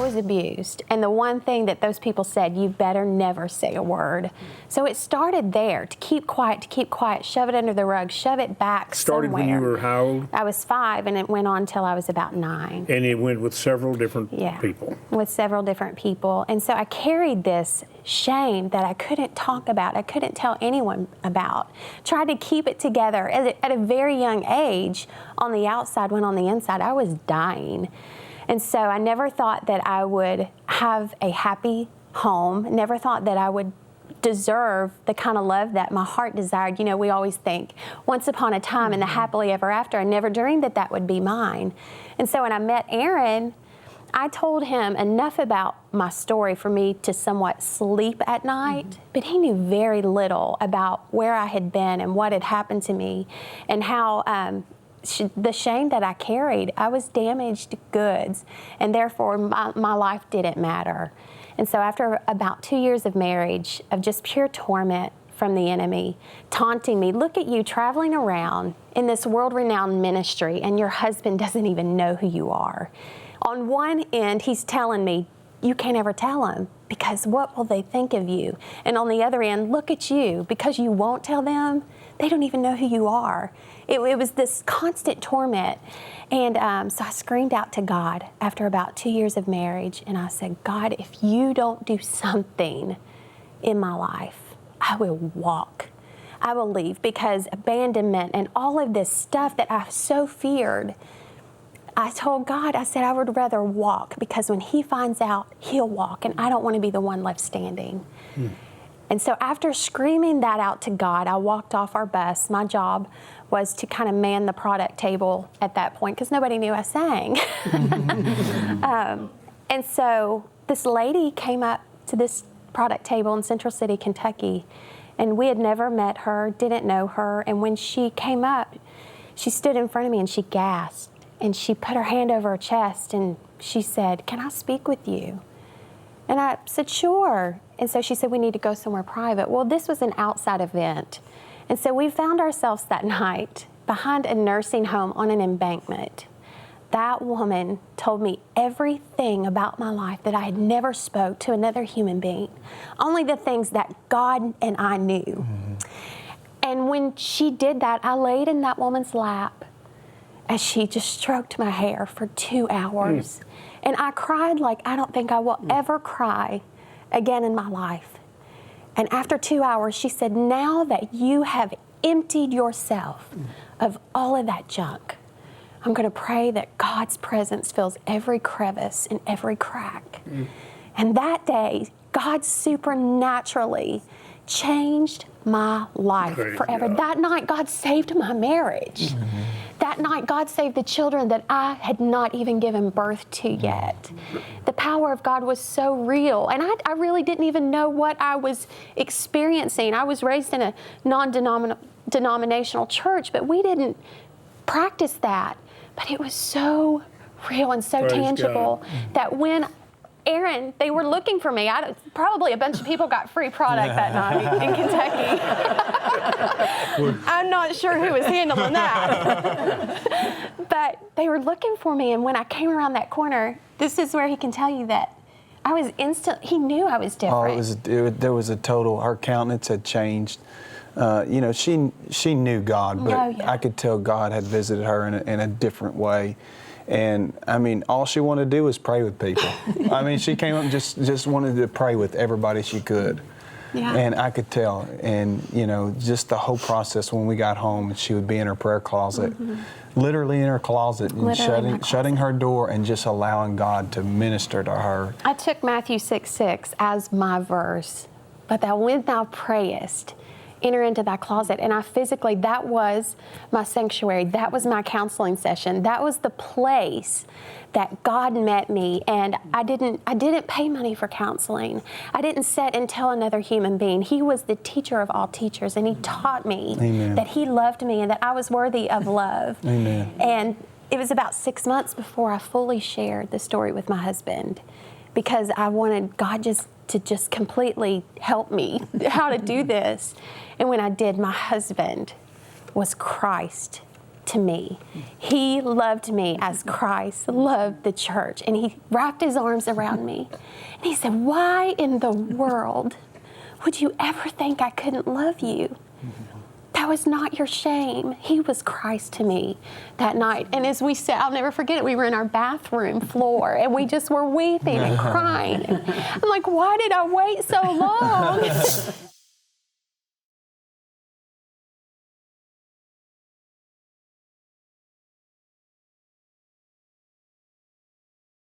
was abused. And the one thing that those people said, you better never say a word. So it started there, to keep quiet, shove it under the rug, shove it back Started somewhere. when you were how old? I was 5, and it went on till I was about 9. And it went with several different people. With several different people. And so I carried this shame that I couldn't talk about, I couldn't tell anyone about. Tried to keep it together at a very young age on the outside, when on the inside I was dying. And so I never thought that I would have a happy home, never thought that I would deserve the kind of love that my heart desired. You know, we always think once upon a time in the happily ever after. I never dreamed that that would be mine. And so when I met Aaron, I told him enough about my story for me to somewhat sleep at night, but he knew very little about where I had been and what had happened to me, and how the shame that I carried. I was damaged goods, and therefore my life didn't matter. And so after about 2 years of marriage, of just pure torment from the enemy, taunting me, look at you traveling around in this world-renowned ministry, and your husband doesn't even know who you are. On one end, he's telling me, you can't ever tell him, because what will they think of you? And on the other end, look at you, because you won't tell them, they don't even know who you are. It was this constant torment. And so I screamed out to God after about 2 years of marriage, and I said, God, if you don't do something in my life, I will walk. I will leave, because abandonment and all of this stuff that I so feared, I told God, I said, I would rather walk, because when he finds out, he'll walk, and I don't want to be the one left standing. And so after screaming that out to God, I walked off our bus. My job was to kind of man the product table at that point, because nobody knew I sang. And so this lady came up to this product table in Central City, Kentucky, and we had never met her, didn't know her. And when she came up, she stood in front of me and she gasped. And she put her hand over her chest and she said, can I speak with you? And I said, sure. And so she said, we need to go somewhere private. Well, this was an outside event. And so we found ourselves that night behind a nursing home on an embankment. That woman told me everything about my life that I had never spoke to another human being, only the things that God and I knew. And when she did that, I laid in that woman's lap as she just stroked my hair for 2 hours. And I cried like I don't think I will ever cry again in my life. And after 2 hours, she said, now that you have emptied yourself of all of that junk, I'm going to pray that God's presence fills every crevice and every crack. And that day, God supernaturally changed my life forever. That night, God saved my marriage. That night, God saved the children that I had not even given birth to yet. The power of God was so real. And I really didn't even know what I was experiencing. I was raised in a non-denominational church, but we didn't practice that. But it was so real and so tangible that when Aaron, they were looking for me. Probably a bunch of people got free product that night in Kentucky. I'm not sure who was handling that. But they were looking for me, and when I came around that corner, this is where he can tell you that I was he knew I was different. There was a total, her countenance had changed. She knew God, but I could tell God had visited her in a different way. And I mean, all she wanted to do was pray with people. I mean, she came up and just wanted to pray with everybody she could. And I could tell. And, just the whole process when we got home, she would be in her prayer closet, literally in her closet, and shutting her door and just allowing God to minister to her. I took Matthew 6:6 as my verse, but that when thou prayest, enter into thy closet. And that was my sanctuary. That was my counseling session. That was the place that God met me. And I didn't pay money for counseling. I didn't sit and tell another human being. He was the teacher of all teachers, and he taught me that he loved me and that I was worthy of love. And it was about 6 months before I fully shared the story with my husband, because I wanted God to just completely help me how to do this. And when I did, my husband was Christ to me. He loved me as Christ loved the church. And he wrapped his arms around me. And he said, why in the world would you ever think I couldn't love you? That was not your shame. He was Christ to me that night. And as we sat, I'll never forget it, we were in our bathroom floor and we just were weeping and crying. And I'm like, why did I wait so long?